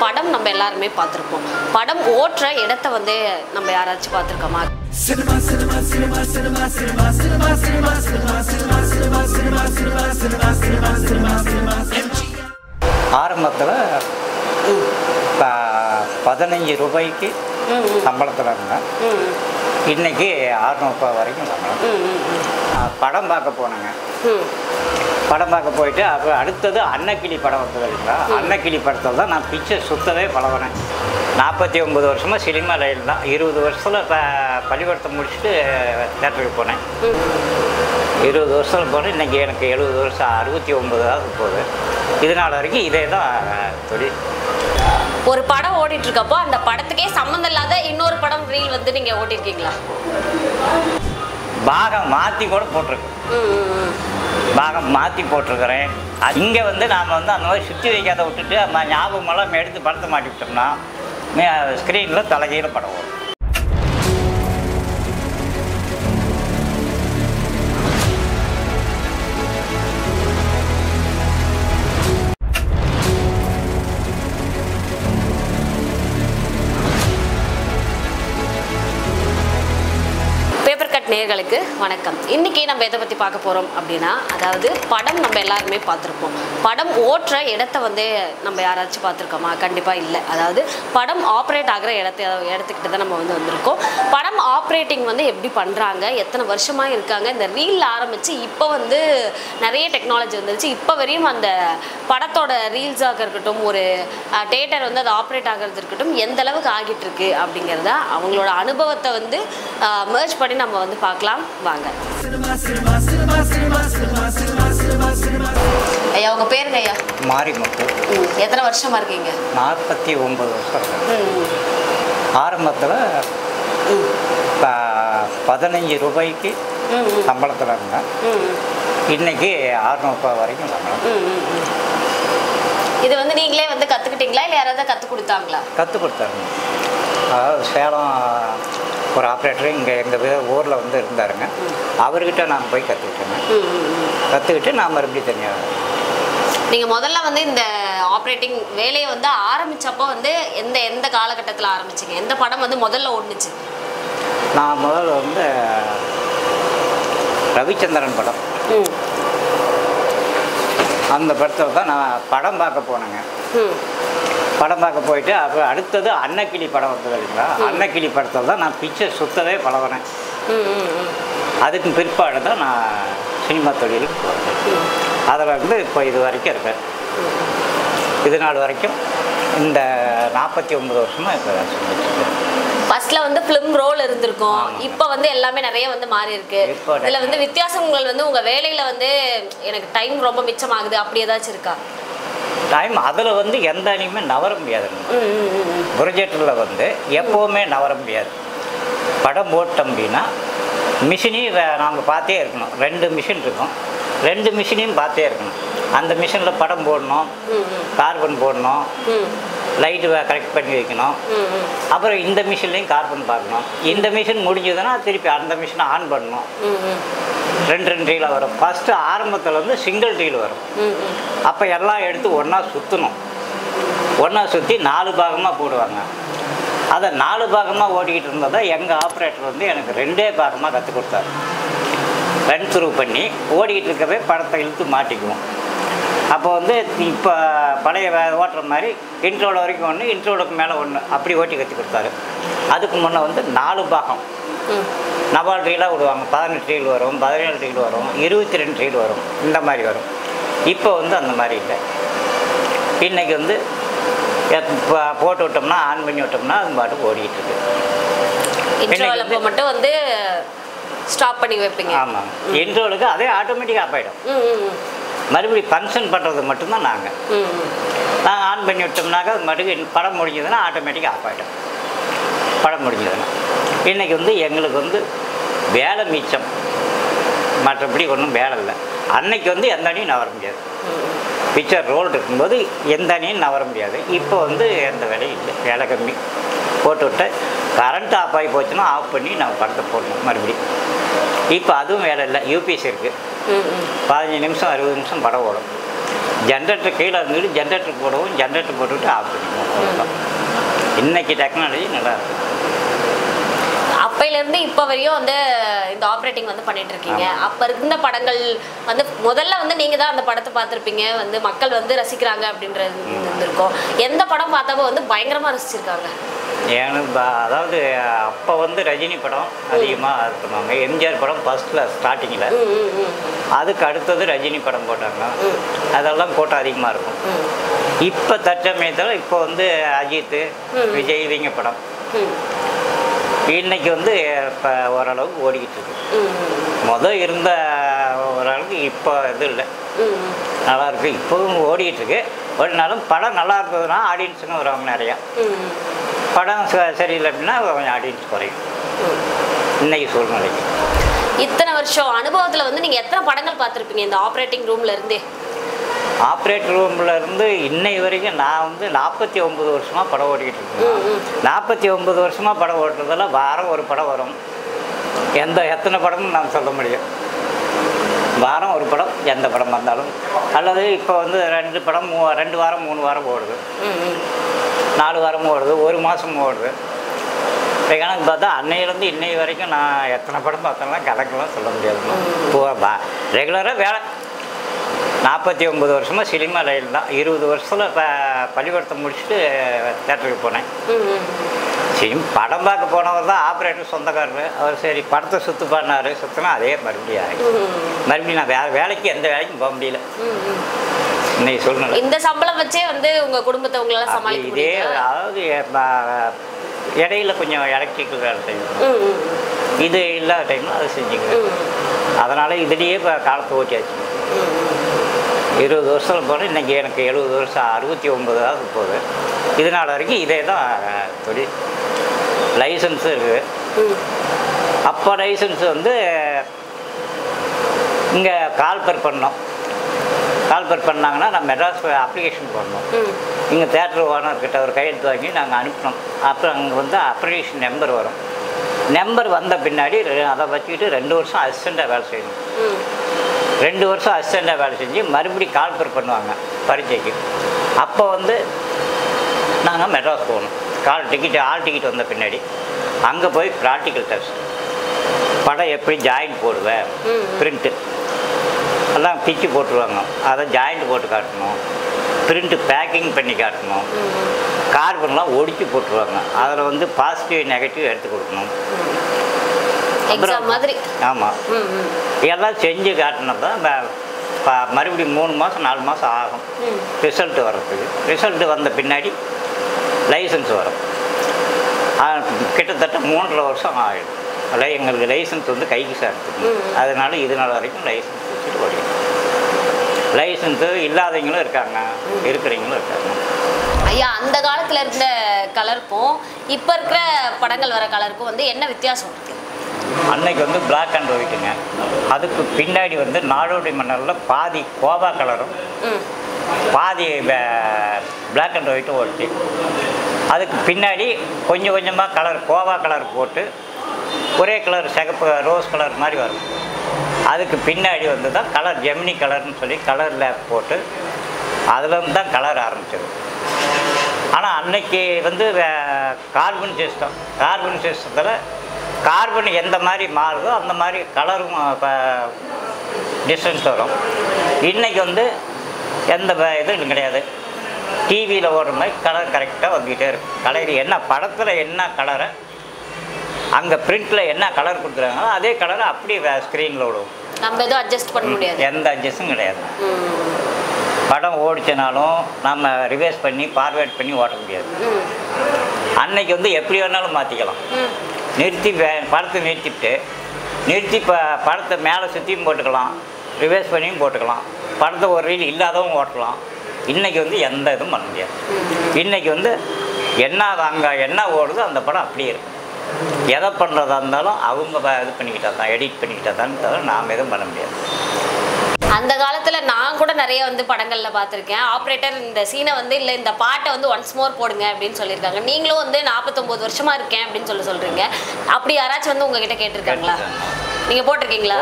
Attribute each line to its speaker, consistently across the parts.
Speaker 1: படம் நம்ம எல்லாருமே பார்த்துருப்போம். படம் ஓட்டுற இடத்த வந்து நம்ம யாராச்சும் பார்த்துருக்கோமா?
Speaker 2: ஆரம்பத்தில் 15 ரூபாய்க்கு சம்பளத்தில் இருந்தேன். இன்னைக்கு 600 ரூபாய் வரைக்கும் சம்பளம். படம் பார்க்க போனேங்க. படம் பார்க்க போயிட்டு அப்புறம் அடுத்தது அன்னக்கிளி படம் வந்தது இல்லைங்களா? அன்னக்கிளி படத்தில் தான் நான் பிக்சர் சுத்தவே பழகினேன். 49 வருஷமாக சினிமா லைன் தான். 20 வருஷத்தில் பள்ளிக்கூடத்தை முடிச்சுட்டு தேட்டருக்கு போனேன். 20 வருஷத்தில் போனேன். இன்றைக்கி எனக்கு 70 வருஷம் 69 போகுது. இதனால் வரைக்கும் இதே தான் தொழில்.
Speaker 1: ஒரு படம் ஓடிட்டு இருக்கப்போ அந்த படத்துக்கே சம்மந்தம் இல்லாத இன்னொரு படம் ரீல் வந்து நீங்கள் ஓட்டிருக்கீங்களா?
Speaker 2: பாகம் மாற்றி கூட போட்டிருக்கேன். பாகம் மாற்றி போட்டிருக்கிறேன். இங்கே வந்து நாம் வந்து அந்த மாதிரி சுற்றி வைக்காத விட்டுட்டு அந்த ஞாபகமெல்லாம் எடுத்து படத்தை மாட்டி விட்டோம்னா ஸ்க்ரீனில் தலைகீழ படம் வரும்.
Speaker 1: நேயர்களுக்கு வணக்கம். இன்றைக்கி நம்ம எதை பற்றி பார்க்க போகிறோம் அப்படின்னா, அதாவது படம் நம்ம எல்லாருமே பார்த்துருப்போம். படம் ஓட்டுற இடத்த வந்து நம்ம யாராச்சும் பார்த்துருக்கோமா? கண்டிப்பாக இல்லை. அதாவது படம் ஆப்ரேட் ஆகிற இடத்துக்கிட்ட தான் நம்ம வந்து வந்திருக்கோம். படம் ஆப்ரேட்டிங் வந்து எப்படி பண்ணுறாங்க, எத்தனை வருஷமாக இருக்காங்க, இந்த ரீல் ஆரம்பித்து இப்போ வந்து நிறைய டெக்னாலஜி வந்துருச்சு. இப்போ வரையும் அந்த படத்தோட ரீல்ஸாக இருக்கட்டும், ஒரு தேட்டர் வந்து அது ஆப்ரேட் ஆகிறது இருக்கட்டும், எந்த அளவுக்கு ஆகிட்டு இருக்கு அப்படிங்கிறத அவங்களோட அனுபவத்தை வந்து மெர்ஜ் பண்ணி நம்ம வந்து பார்க்கலாம் வாங்க. ஐயா, உங்க பேருங்க? ஐயா
Speaker 2: மாரிமுத்து.
Speaker 1: எத்தனை வருஷமா இருக்கீங்க?
Speaker 2: 49 வருஷம். ஆரம்பத்தில் 15 ரூபாய்க்கு சம்பளத்தில் இருந்தேன். இன்னைக்கு 600 ரூபாய் வரைக்கும் சம்பளம்.
Speaker 1: இது வந்து நீங்களே வந்து கற்றுக்கிட்டீங்களா இல்லை யாராவது கற்றுக் கொடுத்தாங்களா?
Speaker 2: கற்றுக் கொடுத்தாருங்க. அதாவது சேலம் ஒரு ஆப்ரேட்டர் இங்கே எங்கள் ஊரில் வந்து இருந்தாருங்க. அவர்கிட்ட நான் போய் கற்றுக்கிட்டேங்க. கற்றுக்கிட்டு நான் மறுபடியும் தனியாக.
Speaker 1: நீங்கள் முதல்ல வந்து இந்த ஆப்ரேட்டிங் வேலையை வந்து ஆரம்பித்தப்போ வந்து எந்த காலகட்டத்தில் ஆரம்பிச்சிங்க? எந்த படம் வந்து முதல்ல ஓடுனுச்சு?
Speaker 2: நான் முதல்ல வந்து ரவிச்சந்திரன் படம், அந்த படத்தில் தான் நான் படம் பார்க்க போனேங்க. படம் பார்க்க போயிட்டு அப்புறம் அடுத்தது அன்னக்கிளி படம் வந்தது இல்லைங்களா? அன்னக்கிளி படத்தில் தான் நான் பிக்சர் சுத்தவே பழகினேன். அதுக்கு பிற்பாடு தான் நான் சினிமா தொழிலுக்கு போகிறேன். அதில் வந்து இப்போ இது வரைக்கும் இருக்கேன். இது நாள் வரைக்கும் இந்த 49 வருஷமாக இப்போ செஞ்சுட்ருக்கேன்.
Speaker 1: ஃபர்ஸ்ட்ல வந்து ஃபிலிம் ரோல் இருந்திருக்கும். இப்போ வந்து எல்லாமே நிறைய வந்து மாறி இருக்கு. இதில் வந்து வித்தியாசங்கள் வந்து உங்கள் வேலையில் வந்து எனக்கு டைம் ரொம்ப மிச்சமாகுது அப்படி ஏதாச்சும் இருக்கா?
Speaker 2: டைம் அதில் வந்து எந்த அணியுமே நவர முடியாதுங்க. ப்ரொஜெக்டரில் வந்து எப்போவுமே நவர முடியாது. படம் போட்டோம் அப்படின்னா மிஷினையும் நாம் பார்த்தே இருக்கணும். 2 மிஷின் இருக்கும். 2 மிஷினையும் பார்த்தே இருக்கணும். அந்த மிஷினில் படம் போடணும், கார்பன் போடணும், லைட்டு கரெக்ட் பண்ணி வைக்கணும். அப்புறம் இந்த மிஷின்லேயும் கார்பன் பார்க்கணும். இந்த மிஷின் முடிஞ்சதுன்னா திருப்பி அந்த மிஷினை ஆன் பண்ணணும். 2 ரீலாக வரும். ஃபஸ்ட்டு ஆரம்பத்தில் வந்து சிங்கிள் ரீல் வரும். அப்போ எல்லாம் எடுத்து ஒன்றா சுற்றணும். ஒன்றா சுற்றி 4 பாகமாக போடுவாங்க. அதை 4 பாகமாக ஓடிக்கிட்டு இருந்ததை எங்கள் ஆப்ரேட்டர் வந்து எனக்கு 2 பாகமாக கற்றுக் கொடுத்தாரு. ரன் த்ரூ பண்ணி ஓடிக்கிட்டு இருக்கவே படத்தை இழுத்து மாட்டிக்குவோம். அப்போ வந்து இப்போ பழைய ஓட்டுற மாதிரி இன்ட்ரோட வரைக்கும் ஒன்று, இன்ட்ரோடுக்கு மேலே ஒன்று, அப்படி ஓட்டி கற்றுக் கொடுத்தாரு. அதுக்கு முன்னே வந்து 4 பாகம் 4 ரீலாக விடுவாங்க. 18 ரீல் வரும், 17 ரீல் வரும், 22 ரீல் வரும், இந்த மாதிரி வரும். இப்போ வந்து அந்த மாதிரி இல்லை. இன்றைக்கி வந்து போட்டு விட்டோம்னா, ஆன் பண்ணி விட்டோம்னா அது பாட்டுக்கு ஓடிக்கிட்டு இருக்கு.
Speaker 1: இன்ட்ரோலுக்கு மட்டும் வந்து ஸ்டாப் பண்ணி வைப்பீங்க?
Speaker 2: ஆமாம். இன்ட்ரோலுக்கு அதே ஆட்டோமேட்டிக்காக ஆஃப் ஆகிடும். மறுபடியும் ஃபங்க்ஷன் பண்ணுறது மட்டும்தான் நாங்கள் ஆன் பண்ணி விட்டோம்னாக்கா அது மறுபடியும் படம் முடிஞ்சதுன்னா ஆட்டோமேட்டிக்காக ஆஃப் ஆகிடும். படம் முடிஞ்சதுன்னா இன்றைக்கி வந்து எங்களுக்கு வந்து வேலை மிச்சம், மற்றபடி ஒன்றும் வேலை இல்லை. அன்னைக்கு வந்து எந்த அணியும் நவர முடியாது. பிக்சர் ரோல் இருக்கும்போது எந்த அணியும் நவர முடியாது. இப்போ வந்து எந்த வேலையும் இல்லை, வேலை கம்மி. போட்டு விட்டு கரண்ட் ஆஃப் ஆகி போச்சுன்னா ஆஃப் பண்ணி நம்ம படத்தை போடணும் மறுபடியும். இப்போ அதுவும் வேலை இல்லை. யூபிஎஸ் இருக்குது. 15 நிமிஷம் 60 நிமிஷம் படம் ஓடும். ஜென்ரேட்டர் கீழே இருந்துட்டு ஜென்ரேட்டர் போடவும் ஜென்ரேட்டர் போட்டுவிட்டு ஆஃப் பண்ணிக்குவோம். இன்னைக்கு டெக்னாலஜி நல்லா இருக்கும்.
Speaker 1: அப்பையிலேருந்து இப்போ வரையும் வந்து இந்த ஆப்ரேட்டிங் வந்து பண்ணிட்டு இருக்கீங்க. அப்போ இருந்த படங்கள் வந்து முதல்ல வந்து நீங்கள் தான் அந்த படத்தை பார்த்துருப்பீங்க, வந்து மக்கள் வந்து ரசிக்கிறாங்க அப்படின்றது இருந்திருக்கும். எந்த படம் பார்த்தாலும் வந்து பயங்கரமாக ரசிச்சிருக்காங்க?
Speaker 2: எனக்கு அதாவது அப்போ வந்து ரஜினி படம் அதிகமாக இது பண்ணுவாங்க. எம்ஜிஆர் படம் ஃபர்ஸ்ட்டில் ஸ்டார்டிங்கில், அதுக்கு அடுத்தது ரஜினி படம் போட்டாங்க. அதெல்லாம் கூட்டம் அதிகமாக இருக்கும். இப்போ தற்சமயத்தில் இப்போ வந்து அஜித், விஜய் இவங்க படம் இன்னைக்கு வந்து இப்போ ஓரளவுக்கு ஓடிக்கிட்டு இருக்கு. முதல் இருந்த ஓரளவுக்கு இப்போ இது இல்லை, நல்லாயிருக்கு. இப்போவும் ஓடிக்கிட்டு இருக்கு. ஒருனாலும் படம் நல்லா இருந்ததுன்னா ஆடியன்ஸுங்க வருவாங்க நிறையா. படம் சரியில்லை அப்படின்னா கொஞ்சம் ஆடியன்ஸ் குறையும் இன்னைக்கு சூழ்நிலைக்கு.
Speaker 1: இத்தனை வருஷம் அனுபவத்தில் வந்து நீங்கள் எத்தனை படங்கள் பார்த்துருப்பீங்க இந்த ஆப்ரேட்டிங் ரூம்ல இருந்தே?
Speaker 2: ஆப்ரேட்டர் ரூமில் இருந்து இன்னை வரைக்கும் நான் வந்து 49 வருஷமாக படம் ஓடிக்கிட்டு இருக்கேன். 49 வருஷமாக படம் ஓட்டுறதுல வாரம் ஒரு படம் வரும். எத்தனை படமும் நான் சொல்ல முடியும். வாரம் ஒரு படம் எந்த படம் வந்தாலும். அல்லது இப்போ வந்து 2 படம் 2 வாரம் 3 வாரம் ஓடுது, 4 வாரமும் ஓடுது, 1 மாதமும் ஓடுது. இப்போ கணக்கு பார்த்தா அன்னையிலேருந்து இன்னை வரைக்கும் நான் எத்தனை படம் பார்த்தோம்னா கணக்கெல்லாம் சொல்ல முடியாது. இப்போ ரெகுலராக வேலை 49 வருஷமாக சினிமா லைன் தான். 20 வருஷத்தில் இப்போ பள்ளிக்கூடத்தை முடிச்சுட்டு தேட்டருக்கு போனேன். சரி, படம் பார்க்க போனவர் தான் ஆப்ரேட்டர் சொந்தக்காரர். அவர் சரி படத்தை சுற்று பண்ணார். சுற்றினா அதே மறுபடியும் மறுபடியும் நான் வேலைக்கு எந்த வேலைக்கும் போக முடியல இன்னைக்கு சூழ்நிலை.
Speaker 1: இந்த சம்பளம் வச்சே வந்து உங்கள் குடும்பத்தை உங்களால் சமாளிக்க
Speaker 2: இதே அதாவது இடையில கொஞ்சம் எலக்ட்ரிக்கல் வேலை செய்யணும். இது இல்லாத டைமில் அதை செஞ்சுக்கிறேன். அதனால் இதுலேயே இப்போ காலத்தை ஓட்டியாச்சு. 20 வருஷத்தில் போனால் இன்றைக்கி எனக்கு 70 வருஷம் 69 போகுது. இதனால் வரைக்கும் இதே தான் தொழில். லைசன்ஸும் இருக்குது. அப்போ லைசன்ஸ் வந்து இங்கே கால்பர் பண்ணோம். கால்பர் பண்ணாங்கன்னா நான் மெட்ராஸ் அப்ளிகேஷன் பண்ணோம். இங்கே தேட்டர் ஓனர்கிட்ட ஒரு கையெழுத்து வாங்கி நாங்கள் அனுப்பினோம். அப்புறம் அங்கே வந்து அப்ளிகேஷன் நம்பர் வரும். நம்பர் வந்த பின்னாடி அதை வச்சுக்கிட்டு 2 வருஷம் அசிஸ்டண்ட்டாக வேலை செய்யணும். 2 வருஷம் அசிஸ்டண்ட்டாக வேலை செஞ்சு மறுபடியும் கால்பர் பண்ணுவாங்க பரீட்சைக்கு. அப்போ வந்து நாங்கள் மெட்ராஸ் போகணும். ஆல் டிக்கெட் வந்த பின்னாடி அங்கே போய் ப்ராக்டிக்கல் டெஸ்ட், படம் எப்படி ஜாயிண்ட் போடுவேன், பிரிண்ட்டு எல்லாம் பிச்சு போட்டுருவாங்க. அதை ஜாயிண்ட் போட்டு காட்டணும், பிரிண்ட்டு பேக்கிங் பண்ணி காட்டணும், கார்பன்லாம் ஒடிச்சு போட்டுருவாங்க. அதில் வந்து பாசிட்டிவ் நெகட்டிவ் எடுத்து கொடுக்கணும்.
Speaker 1: மாதிரி
Speaker 2: ஆமாம், எல்லாம் செஞ்சு காட்டினா தான் மறுபடியும் 3 மாதம் 4 மாதம் ஆகும் ரிசல்ட்டு வர்றதுக்கு. ரிசல்ட்டு வந்த பின்னாடி லைசன்ஸ் வரும். கிட்டத்தட்ட 3.5 வருஷம் ஆகிடும். அதில் எங்களுக்கு லைசன்ஸ் வந்து கைக்கு சேர்த்துக்கணும். அதனால இதனால் வரைக்கும் லைசன்ஸ் வச்சுட்டு ஓடிடும். லைசன்ஸு இல்லாதவங்களும் இருக்காங்க, இருக்கிறவங்களும் இருக்காங்க.
Speaker 1: ஐயா, அந்த காலத்தில் இருந்த கலருக்கும் இப்போ இருக்கிற படங்கள் வர கலருக்கும் வந்து என்ன வித்தியாசம் இருக்குது?
Speaker 2: அன்னைக்கு வந்து பிளாக் அண்ட் ஒயிட்டுங்க. அதுக்கு பின்னாடி வந்து நாடோடி மன்னரில் பாதி கோவா கலரும் பாதி பிளாக் அண்ட் ஒயிட்டும் ஓடிச்சு. அதுக்கு பின்னாடி கொஞ்சம் கொஞ்சமாக கலர் கோவா கலர் போட்டு ஒரே கலர் சிகப்பு ரோஸ் கலர் மாதிரி வரும். அதுக்கு பின்னாடி வந்து தான் கலர் ஜெமினி கலர்னு சொல்லி கலரில் போட்டு அதில் தான் கலர் ஆரம்பிச்சது. ஆனால் அன்னைக்கு வந்து கார்பன் சிஸ்டத்தில் கார்பன் எந்த மாதிரி மாறுதோ அந்த மாதிரி கலரும் டிஸ்டன்ஸ் வரும். இன்றைக்கி வந்து எந்த இதுவும் கிடையாது. டிவியில் ஓடுற மாதிரி கலர் கரெக்டாக வந்துக்கிட்டே இருக்கும். கலர் என்ன படத்தில் என்ன கலரை அங்கே பிரிண்டில் என்ன கலர் கொடுத்துருக்காங்களோ அதே கலரை அப்படியே ஸ்க்ரீனில் ஓடும்.
Speaker 1: நம்ம எதுவும் அட்ஜஸ்ட் பண்ண முடியாது,
Speaker 2: எந்த அட்ஜஸ்டும் கிடையாது. படம் ஓடிச்சனாலும் நம்ம ரிவைஸ் பண்ணி ஃபார்வேர்ட் பண்ணி ஓட்ட முடியாது. அன்னைக்கு வந்து எப்படி வேணாலும் மாற்றிக்கலாம். படத்தை நிறுத்தி படத்தை மேலே சுற்றியும் போட்டுக்கலாம், ரிவைஸ் பண்ணியும் போட்டுக்கலாம். படத்தை ஒரு ரீல் இல்லாதவும் ஓட்டலாம். இன்றைக்கி வந்து எந்த இதுவும் பண்ண முடியாது. இன்றைக்கி வந்து அங்கே என்ன ஓடுதோ அந்த படம் அப்படியே இருக்கும். எதை பண்ணுறதா இருந்தாலும் அவங்க இது பண்ணிக்கிட்டா தான், எடிட் பண்ணிக்கிட்டா தான் தவிர நாம் எதுவும் பண்ண முடியாது.
Speaker 1: அந்த காலத்தில் நான் கூட நிறைய வந்து படங்களில் பார்த்துருக்கேன். ஆப்ரேட்டர் இந்த சீனை வந்து இல்லை இந்த பாட்டை வந்து ஒன்ஸ் மோர் போடுங்க அப்படின்னு சொல்லியிருக்காங்க. நீங்களும் வந்து 49 வருஷமாக இருக்கேன் அப்படின்னு சொல்கிறீங்க. அப்படி யாராச்சும் வந்து உங்ககிட்ட கேட்டிருக்காங்களா? நீங்கள் போட்டிருக்கீங்களா?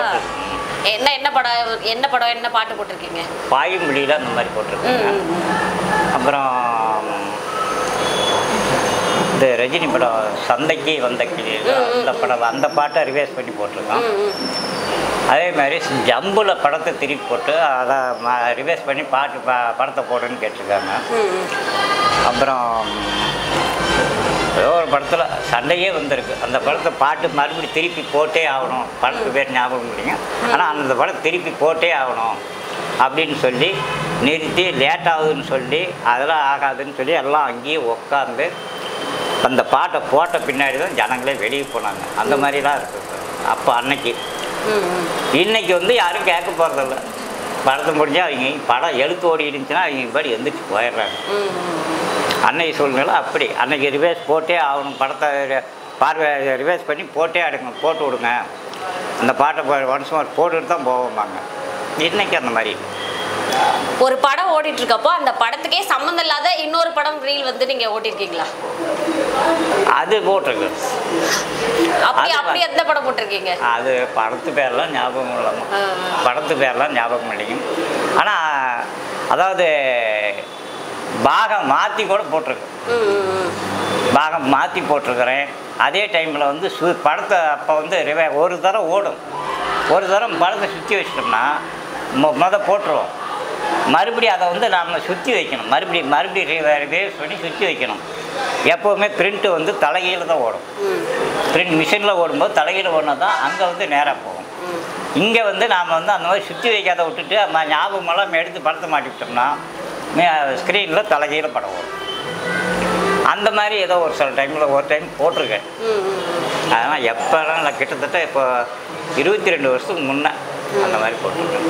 Speaker 1: என்ன படம் என்ன பாட்டு போட்டிருக்கீங்க?
Speaker 2: பாயும் முடியல அந்த மாதிரி போட்டிருக்கேங்க. அப்புறம் இந்த ரஜினி படம் சந்தைக்கு வந்த கிளி அந்த படம், அந்த பாட்டை ரிவைஸ் பண்ணி போட்டிருக்கோம். அதே மாதிரி ஜம்பில் படத்தை திருப்பி போட்டு அதை ரிவைஸ் பண்ணி படத்தை போடுன்னு கேட்டிருக்காங்க. அப்புறம் ஏதோ ஒரு படத்தில் சண்டையே வந்திருக்கு, அந்த படத்தை பாட்டு மறுபடியும் திருப்பி போட்டே ஆகணும், படத்துக்கு பேர் ஞாபகம் இல்லைங்க, ஆனால் அந்த படம் திருப்பி போட்டே ஆகணும் அப்படின்னு சொல்லி நிறுத்தி லேட் ஆகுதுன்னு சொல்லி அதெல்லாம் ஆகாதுன்னு சொல்லி எல்லாம் அங்கேயே உட்காந்து அந்த பாட்டை போட்ட பின்னாடி தான் ஜனங்களே வெளியே போனாங்க. அந்த மாதிரிலாம் இருக்குது அப்போ அன்னைக்கு. இன்னைக்கு வந்து யாரும் கேட்க போகிறதில்ல. படத்தை முடிஞ்சால் அவங்க படம் எழுத்து ஓடி இருந்துச்சுன்னா அவங்க படி எந்திரிச்சு போயிடுறாங்க. அன்னைக்கு சூழ்நிலை அப்படி. அன்னைக்கு ரிவைஸ் போட்டே ஆகணும், படத்தை ரிவைஸ் பண்ணி போட்டே போட்டு விடுங்க, அந்த பாட்டை ஒன்ஸ் மோர் போட்டுட்டு தான் போவோம்பாங்க. இன்னைக்கு அந்த மாதிரி
Speaker 1: ஒரு படம் ஓடிட்டு இருக்கப்போ அந்த படத்துக்கே சம்மந்தம் இல்லாத இன்னொரு படம் ரீல் வந்து நீங்க ஓட்டிருக்கீங்களா?
Speaker 2: அது போட்டிருக்கு.
Speaker 1: அப்படி எந்த படம் போட்டிருக்கீங்க?
Speaker 2: அது படத்து பேரெல்லாம் ஞாபகம் இல்லாம, படத்து பேரெல்லாம் ஞாபகம் இல்லைங்க. ஆனால் அதாவது பாகம் மாற்றி கூட போட்டிருக்கு, பாகம் மாற்றி போட்டிருக்கிறேன். அதே டைமில் வந்து படத்தை அப்போ வந்து ஒரு தரம் ஓடும், ஒரு தரம் படத்தை சுற்றி வச்சிட்டோம்னா போட்டுருவோம், மறுபடியும் அதை வந்து நாம் சுற்றி வைக்கணும், மறுபடியும் ரிவைஸ் பண்ணி சுற்றி வைக்கணும். எப்போவுமே பிரிண்ட்டு வந்து தலைகீழ தான் ஓடும். பிரிண்ட் மிஷினில் ஓடும்போது தலைகீழ ஓடினா தான் அங்கே வந்து நேராக போகும். இங்கே வந்து நாம் வந்து அந்த மாதிரி சுற்றி வைக்காத விட்டுட்டு ஞாபகமெல்லாம் எடுத்து படத்தை மாட்டிவிட்டோம்னா ஸ்க்ரீனில் தலைகீழ படம் ஓடும். அந்த மாதிரி ஏதோ ஒரு சில டைமில் ஒரு டைம் போட்டிருக்கேன். அதனால் எப்போலாம் நான் கிட்டத்தட்ட இப்போ 22 வருஷத்துக்கு முன்னே அந்த மாதிரி போட்டிருக்கேன்.